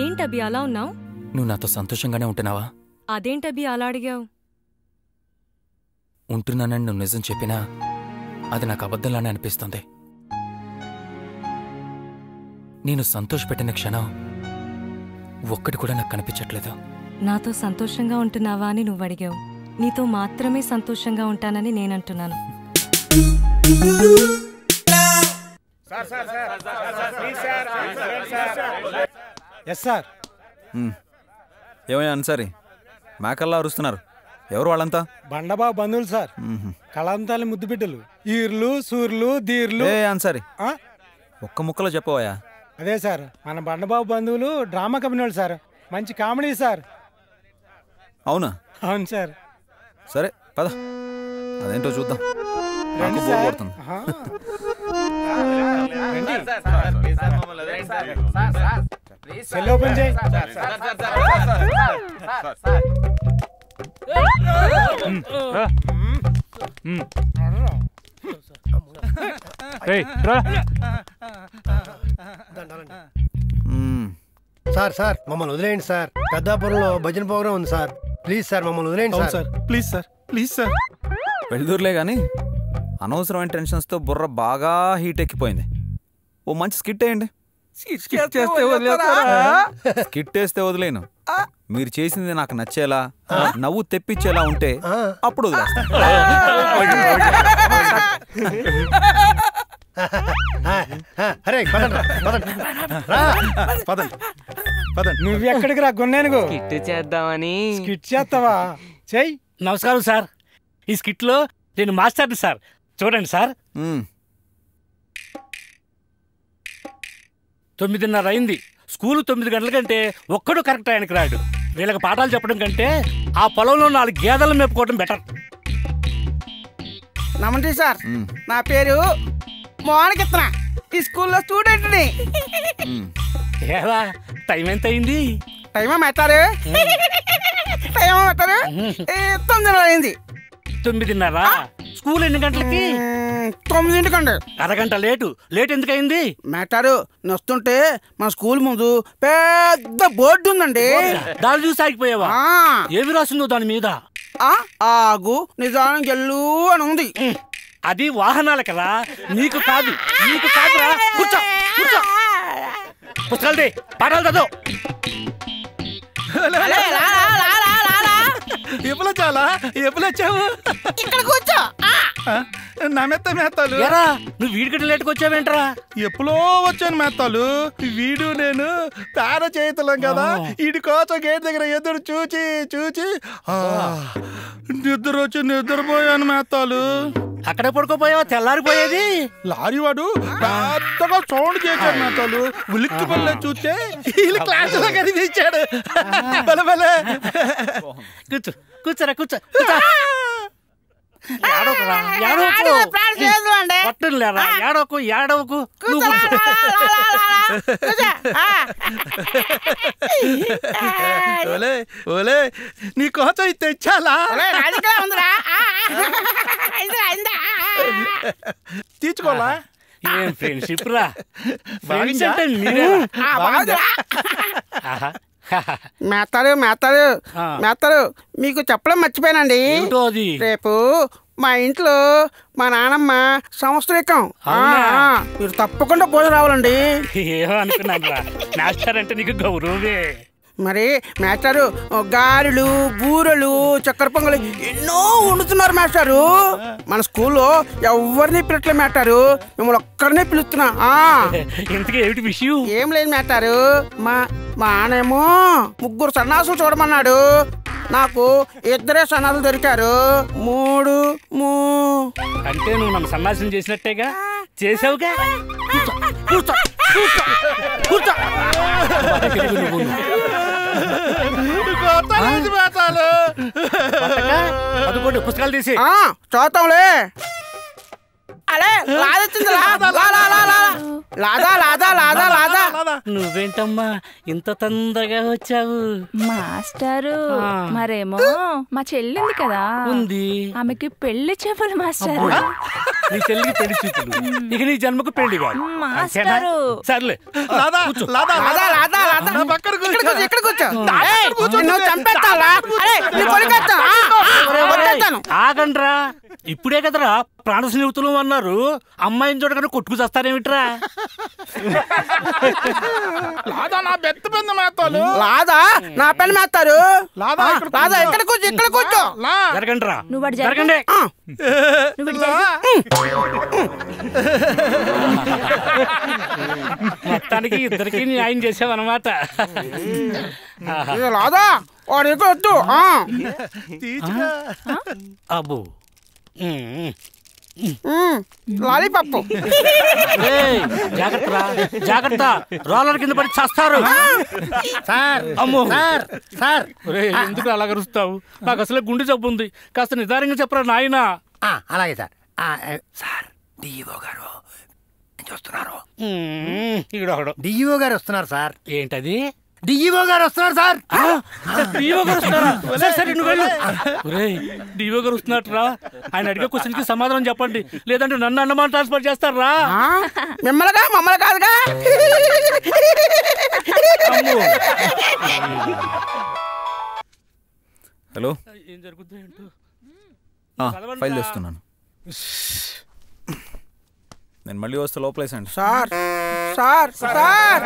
ఏంటబ్బి అలా ఉన్నావు? నువ్వు నాతో సంతోషంగానే ఉంటున్నావా? అదేంటబ్బి అలా అడిగావు? ఉంటున్నానని నువ్వు నిజం చెప్పినా అది నాకు అబద్ధంలానే అనిపిస్తుంది. నేను సంతోషపెట్టిన క్షణం ఒక్కటి కూడా నాకు కనిపించట్లేదు. నాతో సంతోషంగా ఉంటున్నావా అని నువ్వు అడిగావు. నీతో మాత్రమే సంతోషంగా ఉంటానని నేనంటున్నాను. ఏమయ్యా అన్సారీ, మేకల్లా అరుస్తున్నారు? ఎవరు వాళ్ళంతా? బండబాబు బంధువులు సార్. కళాంతాలి ముద్దు బిడ్డలు, ఈర్లు సూర్లు ధీర్లు. అన్సారీ, ఒక్క ముక్కలో చెప్పవయ్యా. అదే సార్, మన బండబాబు బంధువులు డ్రామా కంపెనీ సార్. మంచి కామెడీ సార్. అవునా? అవును సార్. సరే పద, అదేంటో చూద్దాం. సెల్ ఓపెన్ చేయి. సార్ మమ్మల్ని వదిలేయండి సార్. పెద్దాపురంలో భజన ప్రోగ్రాం ఉంది సార్. ప్లీజ్ సార్ మమ్మల్ని వదిలేయండి సార్. Please sir, please sir. వెళ్దూరులే గాని అనవసరమైన టెన్షన్స్తో బుర్ర బాగా హీట్ ఎక్కిపోయింది. ఓ మంచి స్కిట్ వేయండి. స్కిట్ వేస్తే వదిలేను. మీరు చేసింది నాకు నచ్చేలా, నవ్వు తెప్పించేలా ఉంటే అప్పుడు వదిలేస్తా. నువ్వు ఎక్కడికి రా గొన్నేనుగో. స్కిట్ చేద్దామని. స్కిట్ చేస్తావా? చెయ్యి. నమస్కారం సార్. ఈ స్కిట్ లో నేను మాస్టర్ని సార్. చూడండి సార్. 9:30 అయింది. స్కూలు 9 గంటల కంటే ఒక్కడు కరెక్ట్ ఆయనకి రాడు. వీళ్ళకి పాఠాలు చెప్పడం కంటే ఆ పొలంలో 4 గేదెలను మేపుకోవడం బెటర్. నమస్తే సార్, నా పేరు మోహనకిత్న. ఈ స్కూల్లో స్టూడెంట్ని. ఏవా టైం ఎంత అయింది? టైమా మెట్టారు? 9:30 అయింది. 9:30? స్కూల్ ఎన్ని గంటలకి? 9 అరగంట లేటు. లేట్ ఎందుకయింది? మెట్టారు వస్తుంటే మా స్కూల్ ముందు పెద్ద బోర్డు ఉందండి. దాన్ని చూసి ఆగిపోయావా? ఏమి రాసిందో దాని మీద? ఆగు నిజానం గెల్లు అని ఉంది. అది వాహనాల కదా, నీకు కాదు. నీకు కాదురా. కూర్చో కూర్చో. పుస్తకాలు పాఠాలు చదువు. ఎప్పుడు చాలా ఎప్పుడు వచ్చావు? ఇక్కడ కూర్చో. నా మెత్త మేత్తాలు. నువ్వు వీడికి లేట్కి వచ్చావేంట్రా? ఎప్పుడో వచ్చాను మేత్తాలు. వీడు నేను పేర చేతులం కదా. వీడి కోసం గేట్ దగ్గర ఎదురు చూచి చూచి నిద్ర వచ్చి నిద్రపోయాను మేత్తాలు. అక్కడే పడుకోపోయావా? తెల్లారిపోయేది. లారీ వాడు పెద్దగా సౌండ్ చేశాడు మేత్తాలు. ఉలిక్కి పల్లె చూస్తే వీళ్ళు క్లాస్ లో కనిపించాడు. కూర్చో కూర్చోరా కూర్చో. ఏడవకు ఏడవకు. ఓలే నీ కోసం తెచ్చాలా? తీర్చుకోవాలా? ఏం ఫ్రెండ్షిప్ రా. మేస్తారు మీకు చెప్పడం మర్చిపోయానండి. రేపు మా ఇంట్లో మా నానమ్మ సంవత్సరీకం. మీరు తప్పకుండా భోజనం రావాలండి. ఏమో అనుకున్నాను రా. మాస్టర్ అంటే నీకు గౌరవమే. మరి మాస్టారు గారెలు బూరెలు చక్కెర పొంగలి ఎన్నో వండుతున్నారు మాస్టారు. మన స్కూల్లో ఎవరిని పిలట్లే మాస్టారు, మిమ్మల్ని ఒక్కరినే పిలుస్తున్నా. ఇంతకీ ఏమిటి విషయం? ఏం లేదు మాస్టారు, మా నానేమో 3 సన్నాసులు చూడమన్నాడు. నాకు 2 సన్నాసులు దొరికారు. 3 అంటే నువ్వు నన్ను సన్నాసం చేసినట్టేగా. చేసావుగా. కూర్చో కూర్చో కూర్చో. పదకొండు పుస్తకాలు తీసి చూద్దాంలే. అలే లాదొచ్చింది. లాదా లాదా లాదా లాదా లాదా నువ్వేంటమ్మా ఇంత తొందరగా వచ్చావు? మాస్టారు మరేమో మా చెల్లింది కదా ఉంది, ఆమెకి పెళ్లి చెప్పులు మాస్టారు. నీ చెల్లికి పెళ్లి చూపులు, ఇక నీ జన్మకు పెళ్లి కాదు. మాస్టారు సర్లే ఆగండ్రా, ఇప్పుడే కదరా ప్రాణ స్నేహితులు అన్నారు. అమ్మాయిని చూడగానే కొట్టుకు చేస్తారేమిట్రా? లాదా నా బెత్త పెద్ద మేస్తాలు. లాదా నా పెళ్లి మేస్తారు. లాదా లాదా ఇక్కడ కూర్చో, ఇక్కడ కూర్చో. జరగండ్రా, నువ్వు జరగండి. మొత్తానికి ఇద్దరికి న్యాయం చేసావన్నమాట. లాదా వాడు ఇక్కడ వద్దు. అబ్బో లాలీపప్పు. జాగ్రత్త జాగ్రత్త, రోలర్ కింద పడి చేస్తారు. అమ్మో ఎందుకు అలా కరుస్తావు? నాకు అసలే గుండె జబ్బు ఉంది, కాస్త నిదానంగా చెప్పరా నాయనా. అలాగే సార్. సార్ డిఈఓ గారు చూస్తున్నారు. డిఈఓ గారు వస్తున్నారు సార్. ఏంటది? డిఈఓ గారు వస్తున్నారు సార్. డిఓ గారు వస్తున్నారా? సరే సరే నువ్వు వెళ్ళు. డిఓ గారు వస్తున్నట్రా, ఆయన అడిగే క్వశ్చన్ కి సమాధానం చెప్పండి, లేదంటే నన్ను అన్నమాట ట్రాన్స్ఫర్ చేస్తారా? మిమ్మల్గా మమ్మల్ని కాదుగా. హలో, ఏం జరుగుతుంది ఏంటో. ఫైల్ చేస్తున్నాను. నేను మళ్ళీ వస్తే లోపలేసండి. Sir sir sir